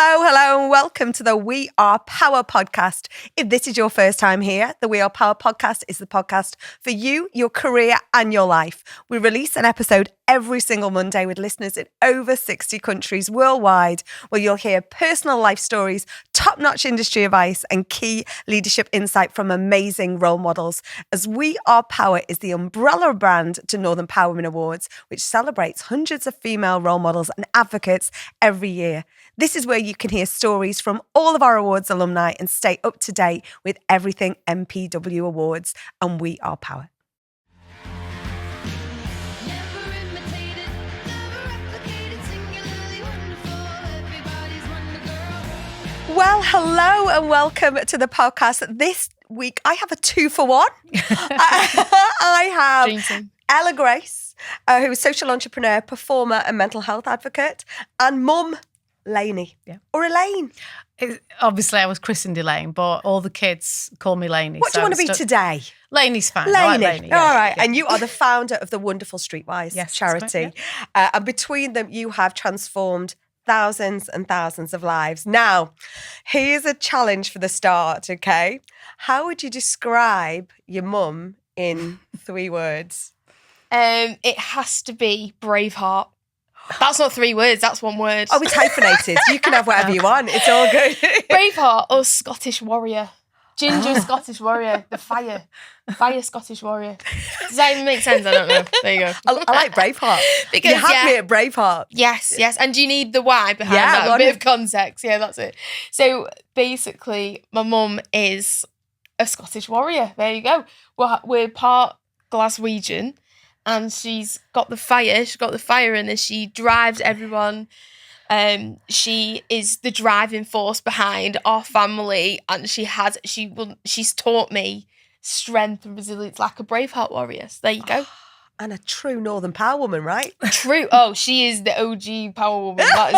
Hello, and welcome to the We Are Power podcast. If this is your first time here, the We Are Power podcast is the podcast for you, your career, and your life. We release an episode every single Monday with listeners in over 60 countries worldwide, where you'll hear personal life stories, top-notch industry advice, and key leadership insight from amazing role models. As We Are Power is the umbrella brand to Northern Power Women Awards, which celebrates hundreds of female role models and advocates every year. This is where you can hear stories from all of our awards alumni and stay up to date with everything MPW Awards and We Are Power. Well, hello and welcome to the podcast. This week I have a 2-for-1. I have Ella Grace, who is social entrepreneur, performer and mental health advocate, and mum Elaine, or Elaine. Obviously, I was christened Elaine, but all the kids call me Lainey. What do you want to be today? Laney's fine. Lainey. I like Lainey, yeah. All right. Yeah. And you are the founder of the wonderful Streetwise charity. Right, yeah. And between them, you have transformed thousands and thousands of lives. Now, here's a challenge for the start, okay? How would you describe your mum in 3 words? It has to be Braveheart. That's not 3 words, that's 1 word. Oh, it's hyphenated. You can have whatever you want. It's all good. Braveheart or Scottish warrior. Ginger Scottish warrior. The fire Scottish warrior. Does that even make sense? I don't know. There you go. I like Braveheart. Because you had me at Braveheart. Yes. And do you need the why behind that? A bit of context. Yeah, that's it. So basically, my mum is a Scottish warrior. There you go. We're part Glaswegian. And she's got the fire in her. She drives everyone. She is the driving force behind our family, and she's taught me strength and resilience like a Braveheart warrior. So there you go. And a true Northern Power woman, right? True. Oh, she is the OG power woman. That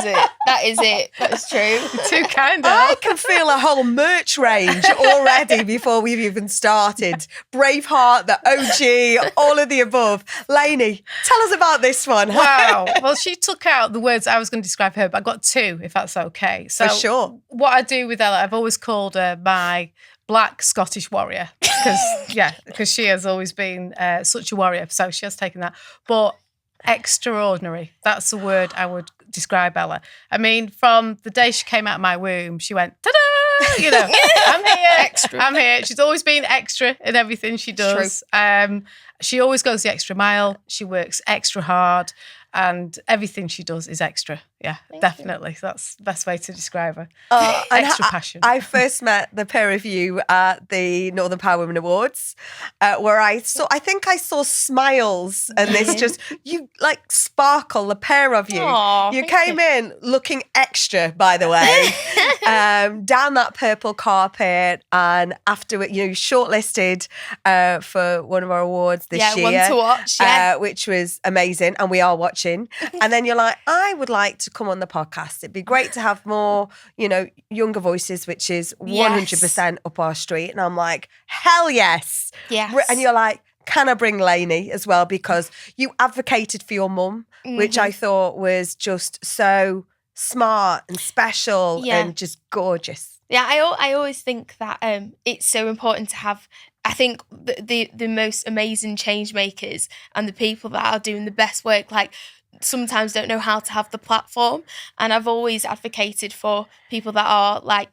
is it. That is true. Too kind. I can feel a whole merch range already before we've even started. Braveheart, the OG, all of the above. Lainey, tell us about this one. Wow. Well, she took out the words I was going to describe her, but I got 2, if that's okay. So for sure. What I do with Ella, I've always called her my Black Scottish warrior because she has always been such a warrior, so she has taken that. But extraordinary, that's the word I would describe Ella. I mean, from the day she came out of my womb, she went, ta-da! You know, I'm here, extra. I'm here. She's always been extra in everything she does. She always goes the extra mile. She works extra hard. And everything she does is extra. Yeah, definitely. That's the best way to describe her. Extra passion. I first met the pair of you at the Northern Power Women Awards, where I think I saw smiles, and this just, you like sparkle, the pair of you. Aww, you came in looking extra, by the way, down that purple carpet, and after it, you shortlisted for one of our awards this year. One to watch, which was amazing, and we are watching. And then you're like, I would like to come on the podcast. It'd be great to have more, younger voices, which is 100% up our street. And I'm like, hell yes. Yes. And you're like, can I bring Lainey as well? Because you advocated for your mum, which I thought was just so smart and special and just gorgeous. Yeah, I always think that it's so important to have, I think the most amazing change makers and the people that are doing the best work, like, sometimes don't know how to have the platform. And I've always advocated for people that are like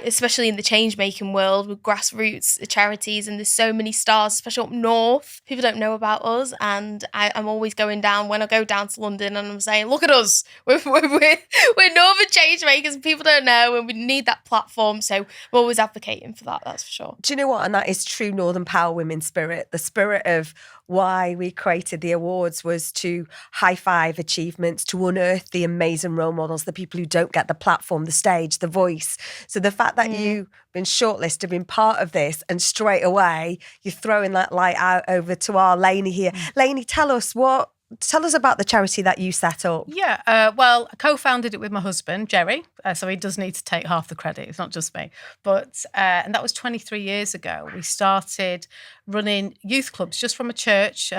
especially in the change making world with grassroots charities, and there's so many stars, especially up north. People don't know about us, and I'm always going down when I go down to London, and I'm saying, look at us, we're northern change makers, and people don't know, and we need that platform. So we're always advocating for that. That's for sure. Do you know what? And that is true Northern Power Women spirit. The spirit of why we created the awards was to high five achievements, to unearth the amazing role models, the people who don't get the platform, the stage, the voice. So the fact that you've been shortlisted, been part of this, and straight away you're throwing that light out over to our Lainey here. Lainey, tell us what tell us about the charity that you set up. Yeah, well, I co-founded it with my husband, Jerry, so he does need to take half the credit. It's not just me. But and that was 23 years ago. We started running youth clubs just from a church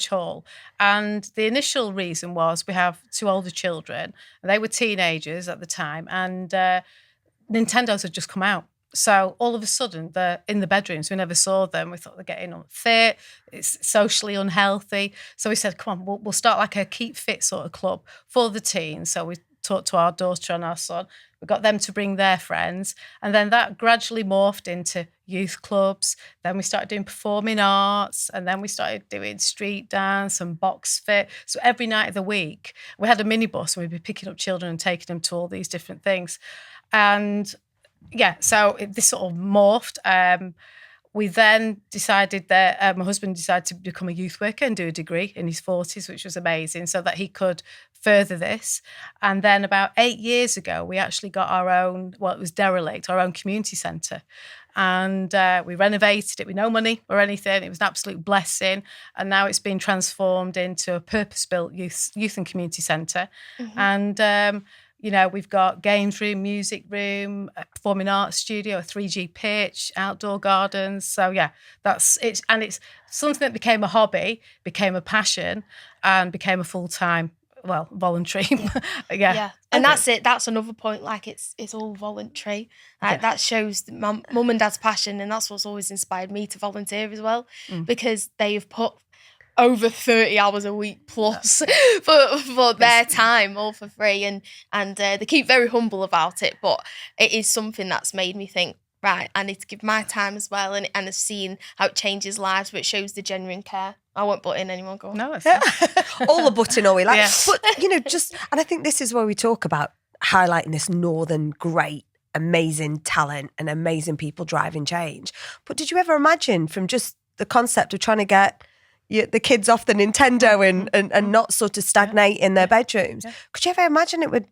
hall. And the initial reason was we have 2 older children. They were teenagers at the time, and Nintendos had just come out. So all of a sudden, they're in the bedrooms. We never saw them. We thought they're getting unfit. It's socially unhealthy. So we said, come on, we'll start like a keep fit sort of club for the teens. So we talked to our daughter and our son. We got them to bring their friends. And then that gradually morphed into youth clubs. Then we started doing performing arts. And then we started doing street dance and box fit. So every night of the week, we had a minibus and we'd be picking up children and taking them to all these different things. And yeah, so this sort of morphed. We then decided that my husband decided to become a youth worker and do a degree in his 40s, which was amazing, so that he could further this. And then about 8 years ago, we actually got our own, well, it was derelict, our own community centre. And we renovated it with no money or anything. It was an absolute blessing. And now it's been transformed into a purpose-built youth and community centre. And we've got games room, music room, a performing arts studio, a 3G pitch, outdoor gardens. So yeah, that's it. And it's something that became a hobby, became a passion, and became a full-time, well, voluntary. Yeah. And that's it. That's another point. Like it's all voluntary. Like that shows my mum and dad's passion, and that's what's always inspired me to volunteer as well, because they've put over 30 hours a week plus for their time, all for free, and they keep very humble about it. But it is something that's made me think, right, I need to give my time as well, and I've seen how it changes lives, but it shows the genuine care. I won't butt in anymore. Go on. No, it's all the butting all we like. Yeah. But and I think this is where we talk about highlighting this northern great, amazing talent and amazing people driving change. But did you ever imagine, from just the concept of trying to get the kids off the Nintendo and not sort of stagnate in their bedrooms, could you ever imagine it would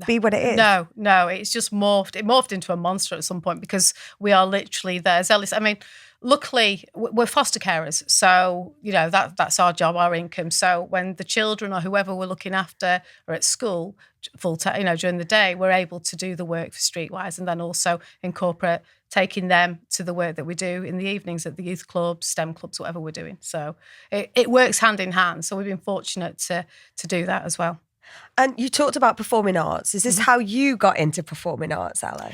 be what it is? No, it's just morphed. It morphed into a monster at some point, because we are literally there. Zealous. I mean, luckily, we're foster carers, so that's our job, our income. So when the children or whoever we're looking after are at school full time, during the day, we're able to do the work for Streetwise, and then also incorporate taking them to the work that we do in the evenings at the youth clubs, STEM clubs, whatever we're doing. So it works hand in hand. So we've been fortunate to do that as well. And you talked about performing arts. Is this how you got into performing arts, Ella?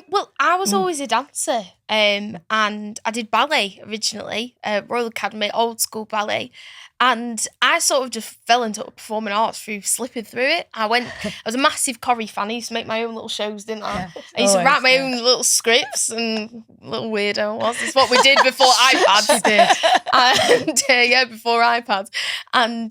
Well, I was always a dancer, and I did ballet originally, Royal Academy, old school ballet. And I sort of just fell into performing arts through slipping through it. I was a massive Corrie fan. I used to make my own little shows, didn't I? Yeah. I used to write my own little scripts, and little weirdo I was. It's what we did before iPads. And before iPads. And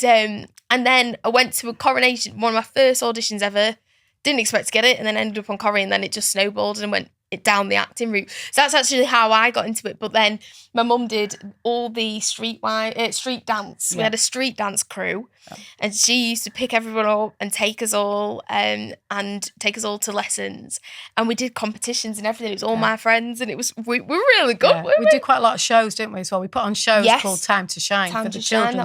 then I went to a Coronation, one of my first auditions ever. Didn't expect to get it, and then ended up on Corrie, and then it just snowballed and went down the acting route. So that's actually how I got into it. But then my mum did all the street dance. Yeah. We had a street dance crew, and she used to pick everyone up and take us all to lessons. And we did competitions and everything. It was all my friends, and we were really good. Yeah. We did quite a lot of shows, didn't we? As well, we put on shows called Time to Shine for the children.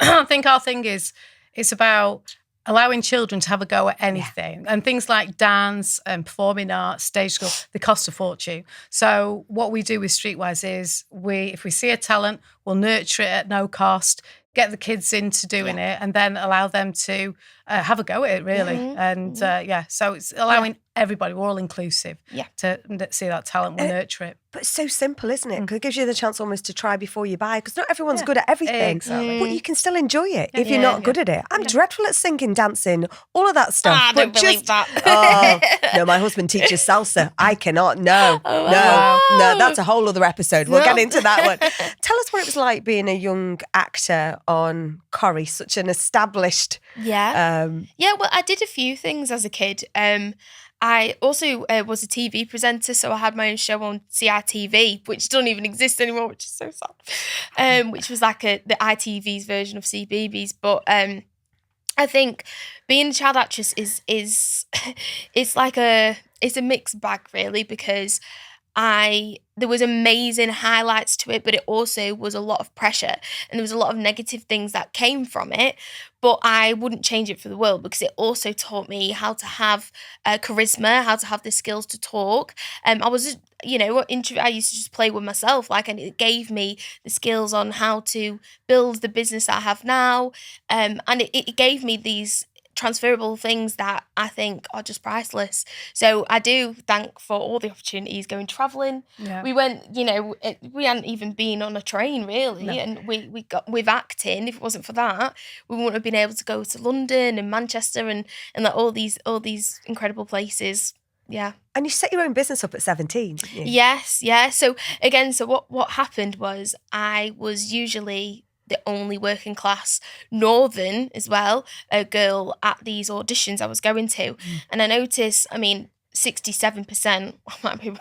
I think our thing is it's about allowing children to have a go at anything. And things like dance and performing arts, stage school, they cost a fortune. So what we do with Streetwise is if we see a talent, we'll nurture it at no cost, get the kids into doing it, and then allow them to have a go at it, really. And so it's allowing everybody, we're all inclusive, to see that talent, we'll nurture it. But it's so simple, isn't it? Because it gives you the chance almost to try before you buy, because not everyone's good at everything. Exactly. But you can still enjoy it if you're not good at it. I'm dreadful at singing, dancing, all of that stuff. I don't believe that. No, my husband teaches salsa. I cannot. No, that's a whole other episode. We'll get into that one. Tell us what it was like being a young actor on Corrie, such an established... Well, I did a few things as a kid. I also was a TV presenter, so I had my own show on CITV, which doesn't even exist anymore, which is so sad. Which was like the ITV's version of CBeebies. But I think being a child actress is it's a mixed bag, really, because there was amazing highlights to it, but it also was a lot of pressure, and there was a lot of negative things that came from it. But I wouldn't change it for the world, because it also taught me how to have charisma, how to have the skills to talk. I was, I used to just play with myself, and it gave me the skills on how to build the business I have now. And it gave me these transferable things that I think are just priceless. So I do thank for all the opportunities going travelling. Yeah. We went, we hadn't even been on a train really, No. and we got with acting. If it wasn't for that, we wouldn't have been able to go to London and Manchester and like all these incredible places. Yeah. And you set your own business up at 17, didn't you? Yes, yeah. So again, what happened was I was usually the only working class northern as well girl at these auditions I was going to, and I noticed, 67%,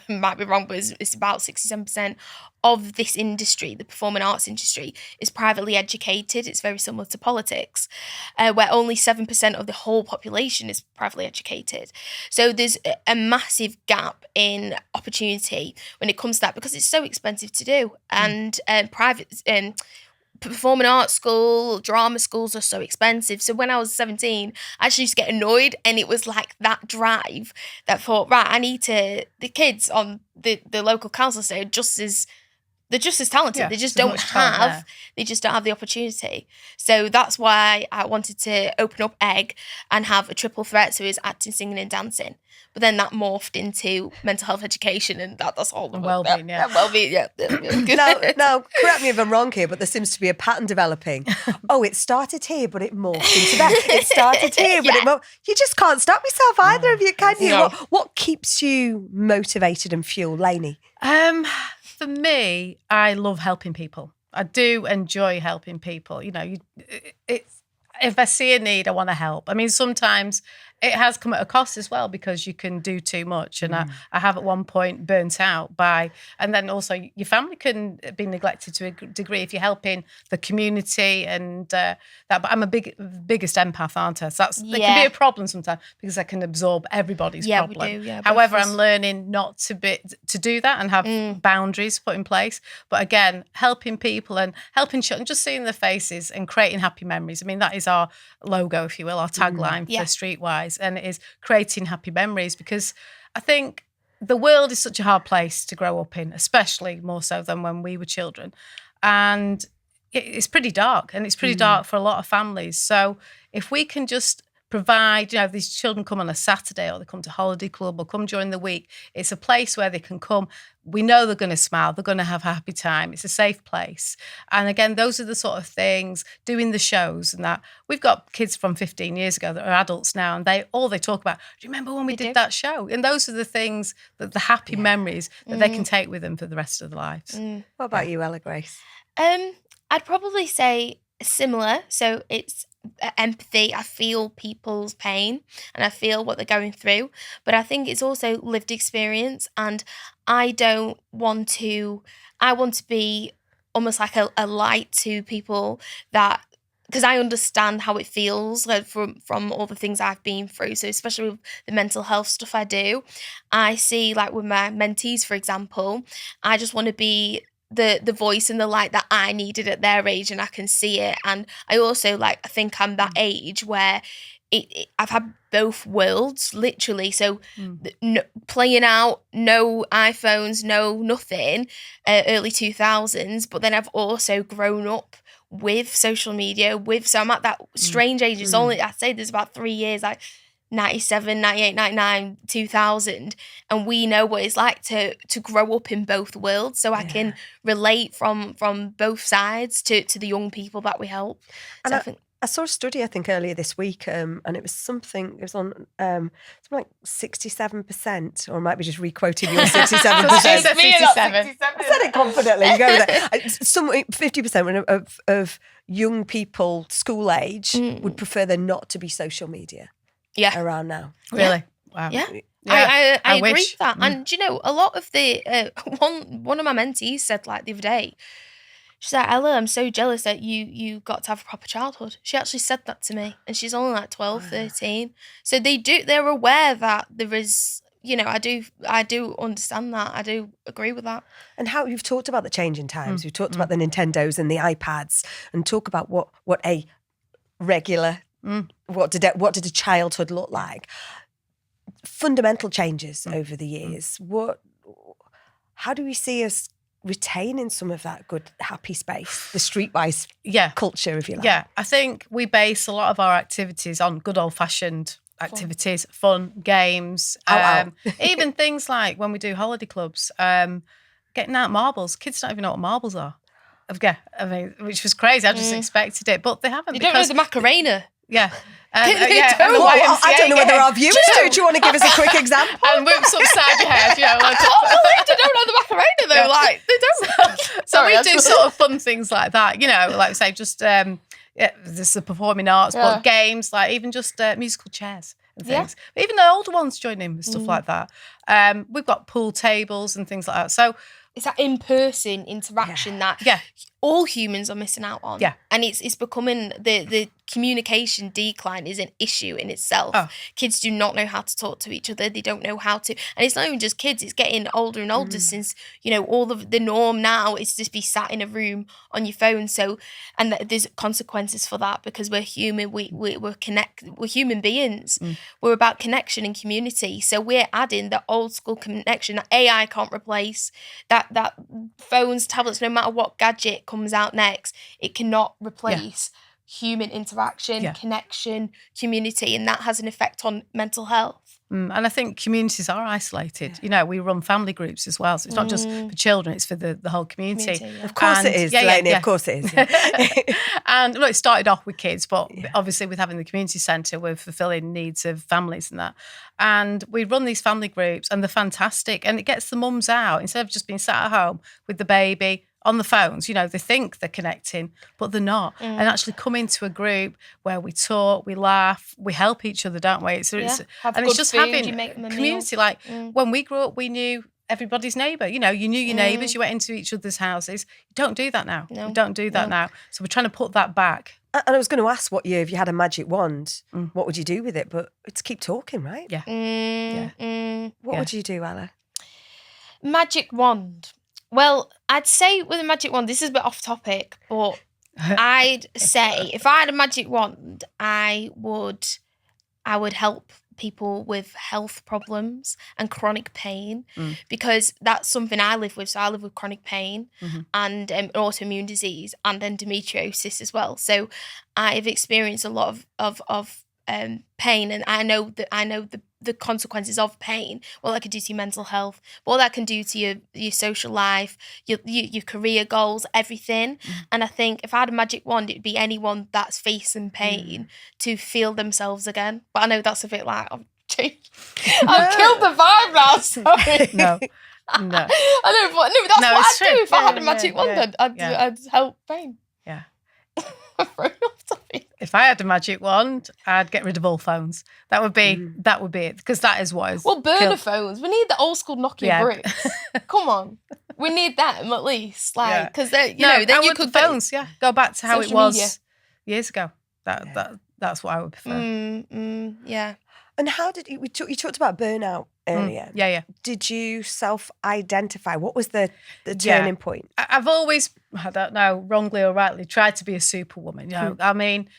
might be wrong, but it's about 67% of this industry, the performing arts industry, is privately educated. It's very similar to politics, where only 7% of the whole population is privately educated. So there's a massive gap in opportunity when it comes to that, because it's so expensive to do, and private performing arts school, drama schools are so expensive. So when I was 17, I actually used to get annoyed, and it was like that drive that thought, right, I need to, the kids on the local council estate they're just as talented. Yeah, they just there's don't much talent have, there. they just don't have the opportunity. So that's why I wanted to open up Egg and have a triple threat. So it was acting, singing and dancing. But then that morphed into mental health education, and that's all. And wellbeing, yeah. Wellbeing, yeah. Now, correct me if I'm wrong here, but there seems to be a pattern developing. Oh, it started here, but it morphed into that. It started here, but it morphed. You just can't stop yourself, either of you, can you? No. What keeps you motivated and fueled, Lainey? For me, I love helping people. I do enjoy helping people. It's if I see a need, I want to help. Sometimes it has come at a cost as well, because you can do too much. And I have at one point burnt out and then also your family can be neglected to a degree if you're helping the community and that. But I'm biggest empath, aren't I? So that can be a problem sometimes, because I can absorb everybody's problem. We do, yeah. However, I'm learning not to do that and have boundaries put in place. But again, helping people and helping children, just seeing their faces and creating happy memories. That is our logo, if you will, our tagline for Streetwise, and it is creating happy memories, because I think the world is such a hard place to grow up in, especially more so than when we were children. And it's pretty dark, and it's pretty dark for a lot of families. So if we can just provide, these children come on a Saturday, or they come to holiday club, or come during the week. It's a place where they can come. We know they're going to smile. They're going to have a happy time. It's a safe place. And again, those are the sort of things, doing the shows and that. We've got kids from 15 years ago that are adults now, and they talk about, do you remember when we did that show? And those are the things, the happy memories that they can take with them for the rest of their lives. What about you, Ella Grace? I'd probably say similar. So it's empathy. I feel people's pain and I feel what they're going through, but I think it's also lived experience, and I want to be almost like a light to people, that because I understand how it feels from all the things I've been through. So especially with the mental health stuff I do, I see, like with my mentees, for example, I just want to be the voice and the light that I needed at their age, and I can see it. And I also I think I'm that age where I've had both worlds, literally. So playing out, no iPhones, no nothing, early 2000s. But then I've also grown up with social media, so I'm at that strange age. It's only, I'd say there's about 3 years, 97, 98, 99, 2000, and we know what it's like to grow up in both worlds, so I can relate from both sides to the young people that we help. And I saw a study, I think, earlier this week, and it was on something like 67%, or I might be just re-quoting your 67%. 67. I said it confidently. You go with it. 50% of young people school age would prefer there not to be social media around now. Really? Wow. Yeah. I agree wish. with that. And a lot of the one of my mentees said the other day, she's like, Ella, I'm so jealous that you got to have a proper childhood. She actually said that to me, and she's only 12, 13. So they're aware that there is I do understand that. I do agree with that. And how you've talked about the change in times. We've talked about the Nintendos and the iPads, and talk about what a regular, what did a childhood look like? Fundamental changes over the years. How do we see us retaining some of that good, happy space, the streetwise culture, if you like? Yeah, I think we base a lot of our activities on good old-fashioned activities, fun games, even things like when we do holiday clubs, getting out marbles. Kids don't even know what marbles are. Yeah, I mean, which was crazy. I just expected it, but they haven't. You don't know the Macarena. Yeah. I don't know whether our viewers do. Do you want to give us a quick example? And whoops upside your head. They don't know the Macarena though. Like they don't. So we do sort of fun things like that. Like say just there's the performing arts, but games like even just musical chairs and things. But even the older ones join in with stuff like that. We've got pool tables and things like that. So it's that in-person interaction that all humans are missing out on. Yeah. And it's becoming the communication decline is an issue in itself. Kids do not know how to talk to each other. They don't know how to, and it's not even just kids, it's getting older and older since, all of the norm now is just be sat in a room on your phone. So, and there's consequences for that because we're human, we're human beings. We're about connection and community. So we're adding the old school connection that AI can't replace, that phones, tablets, no matter what gadget comes out next, it cannot replace human interaction, connection, community, and that has an effect on mental health. And I think communities are isolated. We run family groups as well, so it's not just for children, it's for the whole community. Of course it is, Elaine, of course it is. And look, it started off with kids, but obviously with having the community centre, we're fulfilling needs of families and that. And we run these family groups and they're fantastic, and it gets the mums out instead of just being sat at home with the baby on the phones. They think they're connecting, but they're not. And actually come into a group where we talk, we laugh, we help each other, don't we? It's just having community. Like when we grew up, we knew everybody's neighbour. You knew your neighbours, you went into each other's houses. You don't do that now. No. You don't do that now. So we're trying to put that back. And I was going to ask if you had a magic wand, what would you do with it? But it's keep talking, right? Yeah. What would you do, Ella? Magic wand. Well, I'd say with a magic wand, this is a bit off topic, but I'd say if I had a magic wand, I would help people with health problems and chronic pain because that's something I live with. So I live with chronic pain and autoimmune disease and endometriosis as well. So I've experienced a lot of pain, and I know the consequences of pain, what that can do to your mental health, what that can do to your social life, your career goals, everything. And I think if I had a magic wand, it'd be anyone that's facing pain to feel themselves again. But I know that's a bit like, I've changed. I've killed the vibe now, sorry. No. I know, but that's what I'd do if I had a magic wand. I'd help pain. Yeah. Topic. If I had a magic wand, I'd get rid of all phones. That would be it, because that is what is. Well, burner phones. We need the old school Nokia bricks. Come on, we need them at least, because then you could phones. Go back to how it was years ago. That's what I would prefer. Yeah. And how did you talked about burnout earlier? Yeah. Did you self-identify? What was the turning point? I've always, I don't know, wrongly or rightly, tried to be a superwoman. I mean,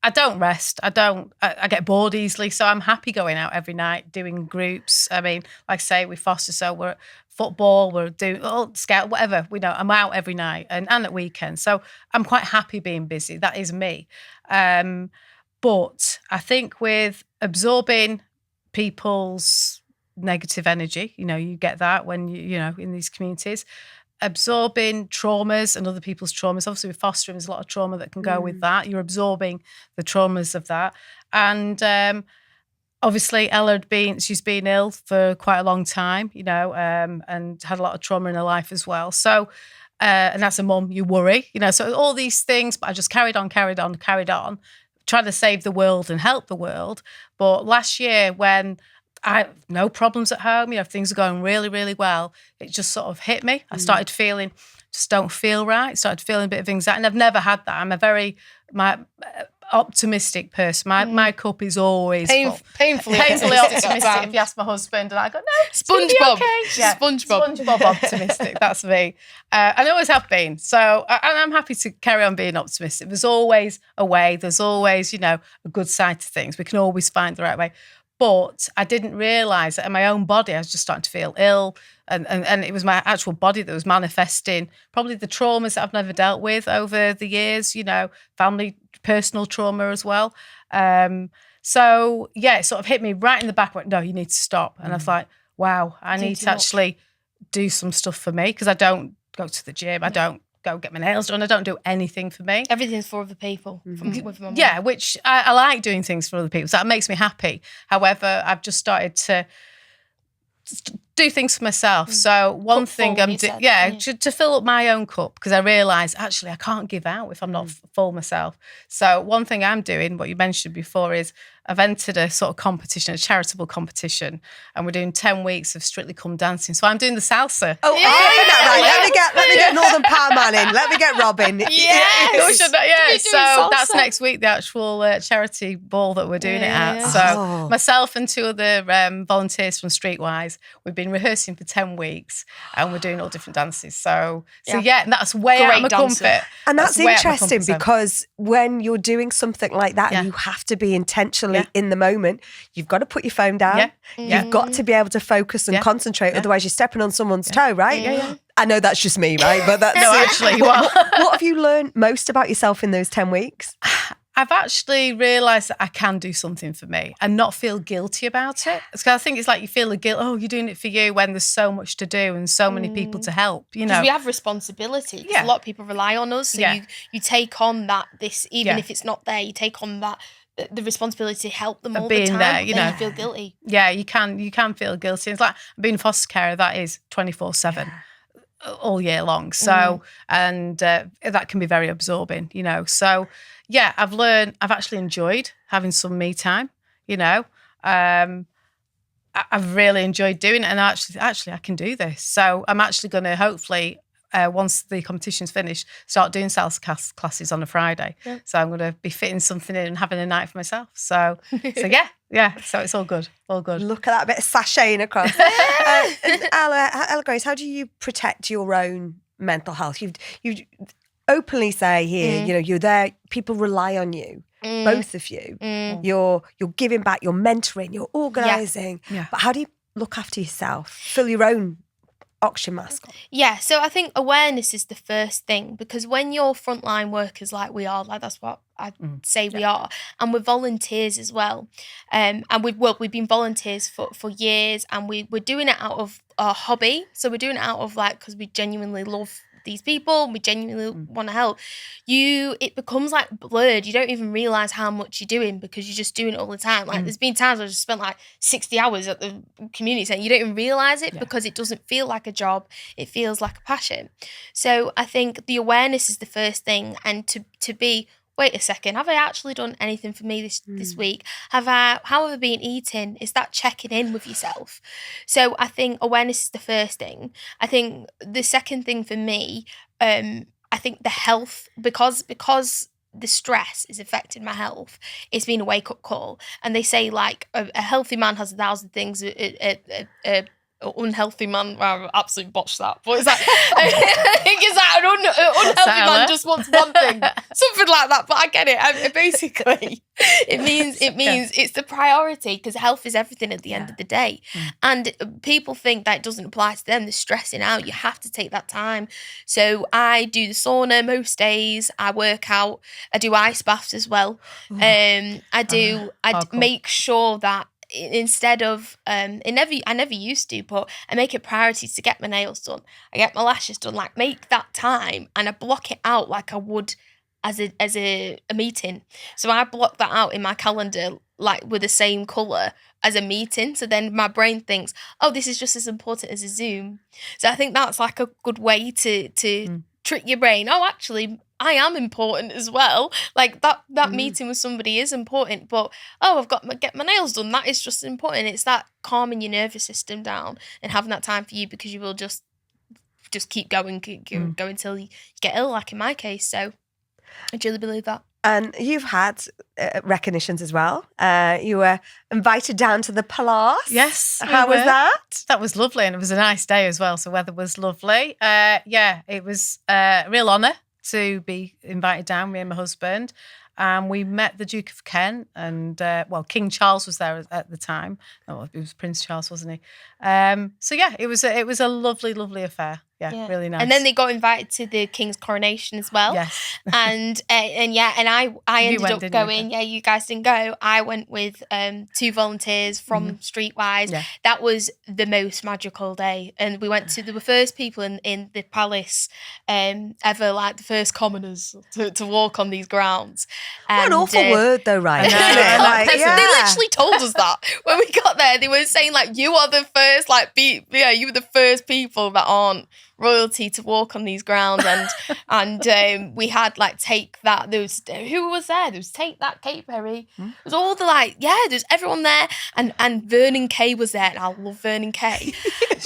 I don't rest. I get bored easily, so I'm happy going out every night doing groups. I mean, like I say, we foster, so we're at football, we're doing scout, whatever. I'm out every night and at weekends, so I'm quite happy being busy. That is me. But I think with absorbing people's negative energy, you get that when you in these communities, absorbing traumas and other people's traumas. Obviously with fostering, there's a lot of trauma that can go with that. You're absorbing the traumas of that. And obviously Ella she's been ill for quite a long time, and had a lot of trauma in her life as well. So and as a mum, you worry, so all these things, but I just carried on, trying to save the world and help the world. But last year, when I had no problems at home, things are going really, really well, it just sort of hit me. I started feeling, just don't feel right, started feeling a bit of anxiety. And I've never had that. I'm optimistic person. My cup is always full. Painfully optimistic. If you ask my husband, and I go, no, it's gonna be SpongeBob. okay. Yeah, SpongeBob optimistic. That's me, and I always have been. So, and I'm happy to carry on being optimistic. There's always a way. There's always, a good side to things. We can always find the right way. But I didn't realise that in my own body, I was just starting to feel ill. And it was my actual body that was manifesting probably the traumas that I've never dealt with over the years, family, personal trauma as well. So, yeah, it sort of hit me right in the back. Went, no, you need to stop. And I was like, wow, I need to actually do some stuff for me, because I don't go to the gym. I don't go get my nails done. I don't do anything for me. Everything's for other people. With my mum. Yeah, which I like doing things for other people. So that makes me happy. However, I've just started to do things for myself. So one thing I'm doing, to fill up my own cup, because I realise actually I can't give out if I'm not full myself. So one thing I'm doing, what you mentioned before, is I've entered a sort of competition, a charitable competition, and we're doing 10 weeks of Strictly Come Dancing. So I'm doing the salsa. Oh, yeah. Right. Let me get Northern Power Man in. Let me get Robin. Yes. So that's next week, the actual charity ball that we're doing it at. So myself and 2 other volunteers from Streetwise, we've been rehearsing for 10 weeks, and we're doing all different dances. So and that's way out of my comfort. And that's interesting, because when you're doing something like that, and you have to be intentionally in the moment, you've got to put your phone down. You've got to be able to focus and concentrate. Otherwise, you're stepping on someone's toe, right? Yeah. I know that's just me, right? But that's no, actually. What have you learned most about yourself in those 10 weeks? I've actually realised that I can do something for me and not feel guilty about it. Because I think it's like you feel the guilt, you're doing it for you, when there's so much to do and so many people to help, Because we have responsibility. A lot of people rely on us. So you take on even if it's not there, you take on that, the responsibility to help them all the time. There, you feel guilty. Yeah, you can feel guilty. It's like being a foster carer, that is 24/7. All year long. So, and that can be very absorbing, So, yeah, I've actually enjoyed having some me time, I've really enjoyed doing it, and actually I can do this. So I'm actually going to hopefully, once the competition's finished, start doing salsa classes on a Friday. Yeah. So I'm going to be fitting something in and having a night for myself. So so it's all good. Look at that bit of sashaying across. Ella Grace, how do you protect your own mental health? You openly say here, you're there, people rely on you, both of you. You're giving back, you're mentoring, you're organising. Yeah. But how do you look after yourself? Fill your own oxygen mask on? Yeah, so I think awareness is the first thing, because when you're frontline workers like we are, like that's what I'd say we are, and we're volunteers as well, and we've been volunteers for years, and we're doing it out of our hobby. So we're doing it out of because we genuinely love these people, we genuinely want to help. It becomes like blurred. You don't even realise how much you're doing, because you're just doing it all the time. There's been times where I just spent 60 hours at the community centre. You don't even realise it because it doesn't feel like a job. It feels like a passion. So I think the awareness is the first thing, and to be, wait a second, have I actually done anything for me this week? How have I been eating? Is that checking in with yourself? So I think awareness is the first thing. I think the second thing for me, I think the health, because the stress is affecting my health, it's been a wake-up call. And they say a healthy man has 1,000 things, unhealthy man, well, I absolutely botched that, but it's like I think it's like an unhealthy man just wants one thing, something like that. But I get it. Basically, it means it's the priority, because health is everything at the end of the day. And people think that it doesn't apply to them. They're stressing out. You have to take that time. So I do the sauna most days. I work out. I do ice baths as well. I make sure that, instead of I never used to, but I make it priority to get my nails done, I get my lashes done, make that time, and I block it out like I would as a meeting. So I block that out in my calendar with the same colour as a meeting, so then my brain thinks, this is just as important as a Zoom. So I think that's a good way to trick your brain. Actually, I am important as well. That meeting with somebody is important, but I've got to get my nails done. That is just important. It's that calming your nervous system down and having that time for you, because you will just keep going, go until you get ill, like in my case. So I truly believe that. And you've had recognitions as well. You were invited down to the Palace. Yes. How was that? That was lovely, and it was a nice day as well. So weather was lovely. It was a real honour to be invited down, me and my husband. And we met the Duke of Kent, and King Charles was there at the time. Oh, it was Prince Charles, wasn't he? It was a lovely, lovely affair. Yeah, really nice. And then they got invited to the King's Coronation as well. Yes. And I ended up going. Yeah, you guys didn't go. I went with 2 volunteers from Streetwise. Yeah. That was the most magical day. And we went to the first people in the palace ever, like the first commoners to walk on these grounds. What an awful word though, right? They literally told us that when we got there. They were saying like, you are the first, you were the first people that aren't royalty to walk on these grounds, and we had take that. There was who was there? There was Take That, Kate Perry. There was all the there's everyone there, and Vernon Kay was there, and I love Vernon Kay,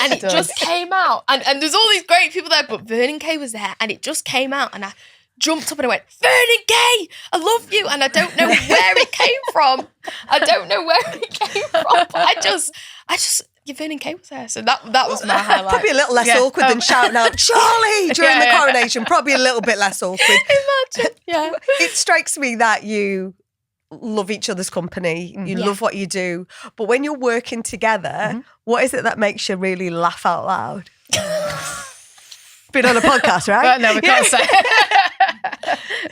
and it just came out, and there's all these great people there, but Vernon Kay was there, and it just came out, and I jumped up and I went, Vernon Kay, I love you, and I don't know where it came from. But I just. Vernon Kay was there, so that was my highlight. Probably a little less awkward than shouting out Charlie during the coronation. Probably a little bit less awkward. Imagine, yeah. It strikes me that you love each other's company. You love what you do, but when you're working together, what is it that makes you really laugh out loud? Been on a podcast, right? No, we can't say.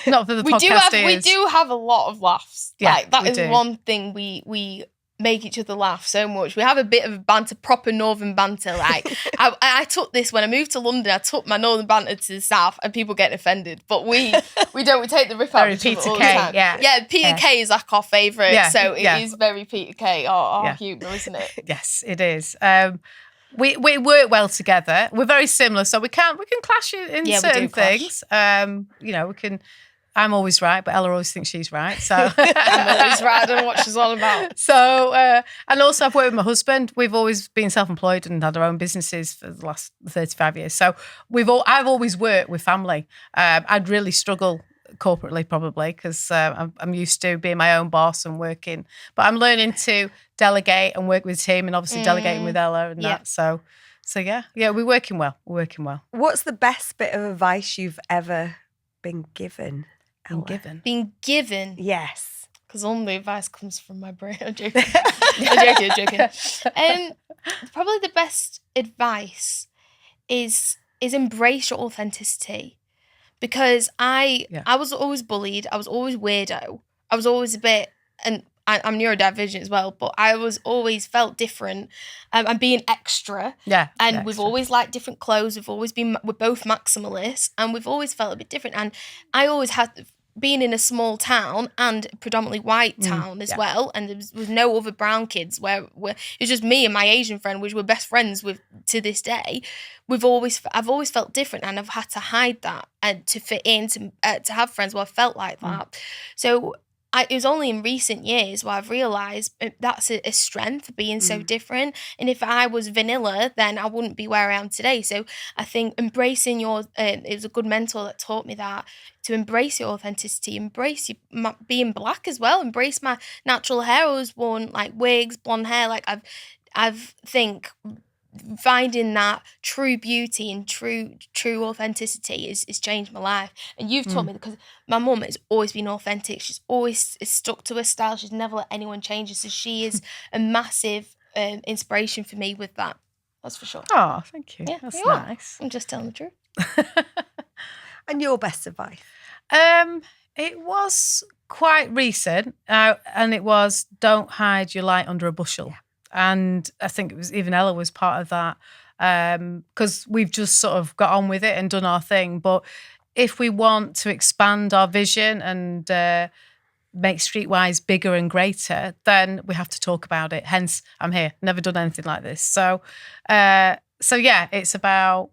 Not for the podcast. We do have a lot of laughs. Yeah, that is one thing we make each other laugh so much. We have a bit of banter, proper northern banter. I took this when I moved to London. I took my northern banter to the south, and people get offended. But we don't. We take the rip out of each other all the time. Yeah. Peter Kay is our favourite. Yeah, so it is very Peter Kay. Our humour, isn't it? Yes, it is. We work well together. We're very similar, so we can clash in certain things. We can. I'm always right, but Ella always thinks she's right. So I'm always right. I don't know what she's all about. So, and also I've worked with my husband. We've always been self-employed and had our own businesses for the last 35 years. So I've always worked with family. I'd really struggle corporately probably because I'm used to being my own boss and working. But I'm learning to delegate and work with a team, and obviously delegating with Ella and that. So yeah, we're working well. What's the best bit of advice you've ever been given? Being given? Yes. Because all the advice comes from my brain. I'm joking. I'm joking. Probably the best advice is embrace your authenticity. Because I was always bullied. I was always weirdo. I was always a bit, and I'm neurodivergent as well, but I was always felt different. I'm being extra. Yeah. And we've always liked different clothes. We're both maximalists, and we've always felt a bit different. And I always had, being in a small town and predominantly white town as well, and there was no other brown kids where it was just me and my Asian friend, which we're best friends with to this day. I've always felt different, and I've had to hide that and to fit in, to have friends where I felt like that. So it was only in recent years where I've realised that's a strength, being so different. And if I was vanilla, then I wouldn't be where I am today. So I think embracing it was a good mentor that taught me that, to embrace your authenticity, embrace being black as well, embrace my natural hair. I always worn wigs, blonde hair. I've think finding that true beauty and true authenticity is changed my life. And you've taught me, because my mum has always been authentic. She's always stuck to her style. She's never let anyone change her. So she is a massive inspiration for me with that. That's for sure. Oh, thank you. Yeah, that's nice. I'm just telling the truth. And your best advice? It was quite recent, and it was, don't hide your light under a bushel. Yeah. And I think it was even Ella was part of that, because we've just sort of got on with it and done our thing. But if we want to expand our vision and make Streetwise bigger and greater, then we have to talk about it. Hence, I'm here. Never done anything like this. So it's about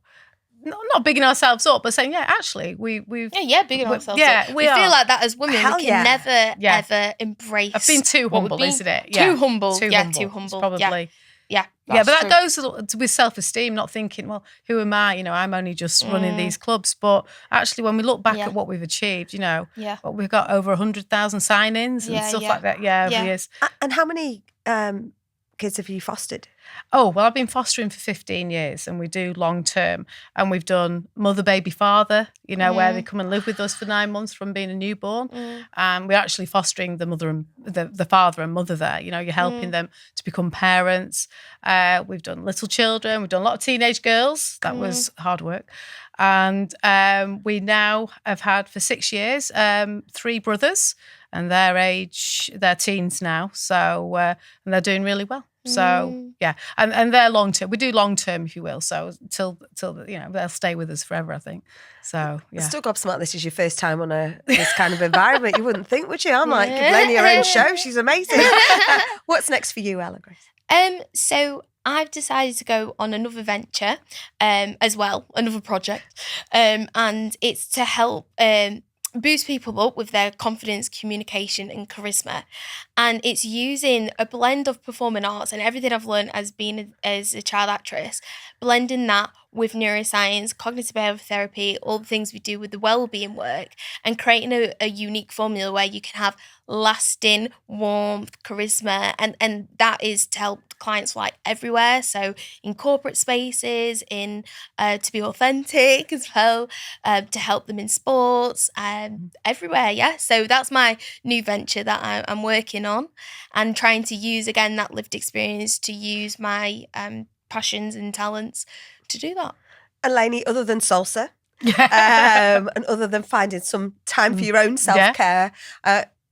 not bigging ourselves up, but saying, actually, we've bigging ourselves up. We feel like that as women. We can never ever embrace. I've been too humble, isn't it? Too humble. Too humble. It's probably Yeah. Yeah, but true. that goes with self-esteem, not thinking, well, who am I? I'm only just running these clubs. But actually, when we look back at what we've achieved, we've got over 100,000 sign-ins and stuff like that. Yeah, over years. And how many kids have you fostered? Oh, well, I've been fostering for 15 years and we do long term. And we've done mother, baby, father, where they come and live with us for 9 months from being a newborn. And we're actually fostering the mother and the father and mother there. You're helping them to become parents. We've done little children. We've done a lot of teenage girls. That was hard work. And we now have had for 6 years 3 brothers. And they're teens now. So, and they're doing really well. So, yeah. And they're long term. We do long term, if you will. So, till they'll stay with us forever, I think. So, yeah. Still gobsmacked this is your first time on this kind of environment. You wouldn't think, would you? I'm like, give Elaine your own show. She's amazing. What's next for you, Ella Grace? So I've decided to go on another venture as well, another project. And it's to help boost people up with their confidence, communication and charisma. And it's using a blend of performing arts and everything I've learned as a child actress, blending that with neuroscience, cognitive behavioral therapy, all the things we do with the wellbeing work, and creating a unique formula where you can have lasting warmth, charisma, and that is to help clients like everywhere. So in corporate spaces, to be authentic as well, to help them in sports, everywhere. Yeah. So that's my new venture that I'm working on, and trying to use again that lived experience to use my passions and talents to do that. Elaine, other than salsa, and other than finding some time for your own self-care,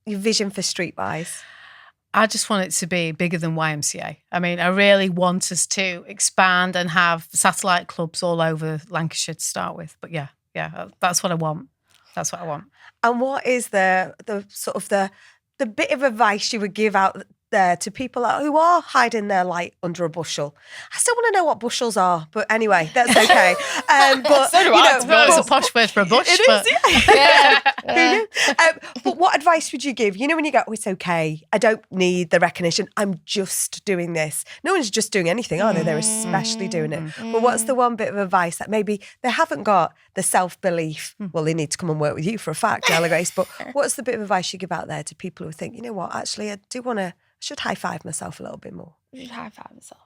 your vision for Streetwise? I just want it to be bigger than YMCA. I mean, I really want us to expand and have satellite clubs all over Lancashire to start with. But yeah, that's what I want. That's what I want. And what is the sort of the bit of advice you would give out there to people who are hiding their light under a bushel? I still want to know what bushels are, but anyway, that's okay. But so do I. It's a posh word for a bush. It is, yeah. Who knew? But what advice would you give? When you go, it's okay, I don't need the recognition, I'm just doing this. No one's just doing anything, are they? They're especially doing it. But what's the one bit of advice that maybe they haven't got the self-belief? Well, they need to come and work with you for a fact, Ella Grace, but what's the bit of advice you give out there to people who think, actually, I should high-five myself a little bit more? I should high-five myself.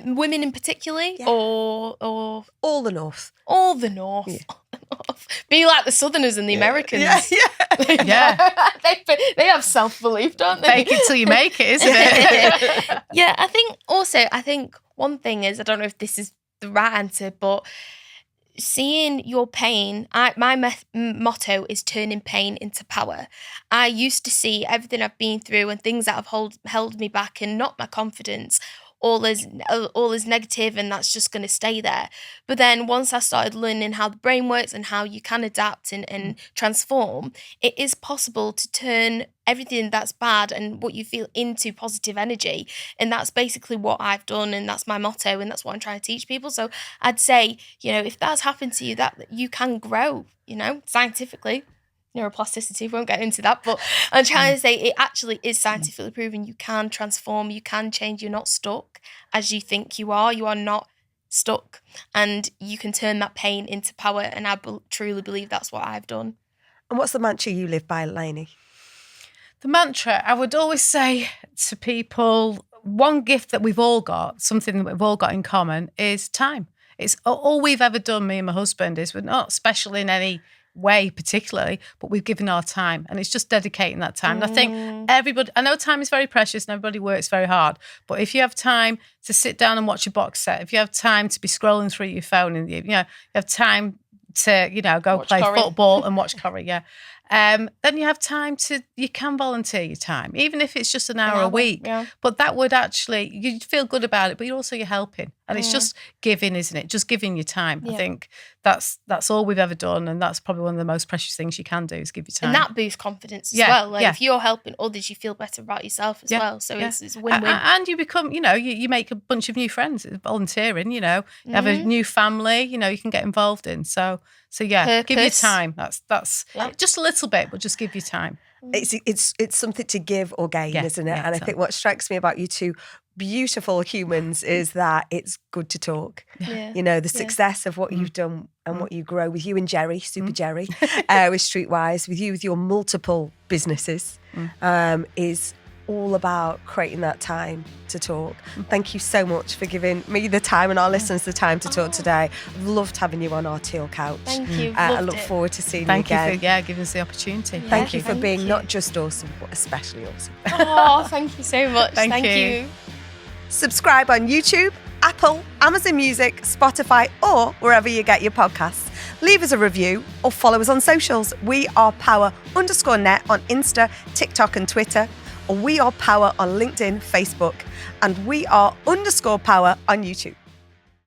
Women in particular, or all the North. All the North. Yeah. Be like the Southerners and the Americans. Yeah. They have self-belief, don't they? Fake it till you make it, isn't it? Yeah, I think one thing is, I don't know if this is the right answer, but seeing your pain, my motto is turning pain into power. I used to see everything I've been through and things that have held me back and knocked my confidence all as negative, and that's just going to stay there. But then once I started learning how the brain works and how you can adapt and transform, it is possible to turn everything that's bad and what you feel into positive energy. And that's basically what I've done, and that's my motto, and that's what I'm trying to teach people. So I'd say, if that's happened to you, that you can grow, scientifically. Neuroplasticity, won't get into that, but I'm trying to say it actually is scientifically proven. You can transform, you can change, you're not stuck as you think you are not stuck, and you can turn that pain into power, and I truly believe that's what I've done. And what's the mantra you live by, Elaine? The mantra, I would always say to people, one gift that we've all got, something that we've all got in common, is time. It's all we've ever done, me and my husband, is we're not special in any way particularly, but we've given our time, and it's just dedicating that time. And I think everybody, I know time is very precious and everybody works very hard, but if you have time to sit down and watch a box set, if you have time to be scrolling through your phone, and you have time to go watch play football and watch Corrie, then you have time you can volunteer your time, even if it's just an hour a week. But that would actually, you'd feel good about it, but you're helping. And it's just giving, isn't it? Just giving your time. I think that's all we've ever done, and that's probably one of the most precious things you can do, is give your time. And that boosts confidence as well. If you're helping others, you feel better about yourself as well. So it's a win-win. And you become, you make a bunch of new friends volunteering. You have a new family. You can get involved in. So yeah, give your time. That's just a little bit, but just give your time. It's something to give or gain, isn't it? And I think what strikes me about you two beautiful humans is that it's good to talk. Yeah. You know, the success of what you've done and what you grow with you and Jerry, Super Jerry, with Streetwise, with you, with your multiple businesses, is all about creating that time to talk. Thank you so much for giving me the time and our listeners the time to talk today. I've loved having you on our teal couch. Thank you. I look forward to seeing Thank you you again. for giving us the opportunity. Thank you for thank being you. not just awesome, but especially awesome. Oh, thank you so much. Thank Thank you. you. Subscribe on YouTube, Apple, Amazon Music, Spotify, or wherever you get your podcasts. Leave us a review or follow us on socials. We are power_net on Insta, TikTok and Twitter. Or We Are Power on LinkedIn, Facebook. And We Are _power on YouTube.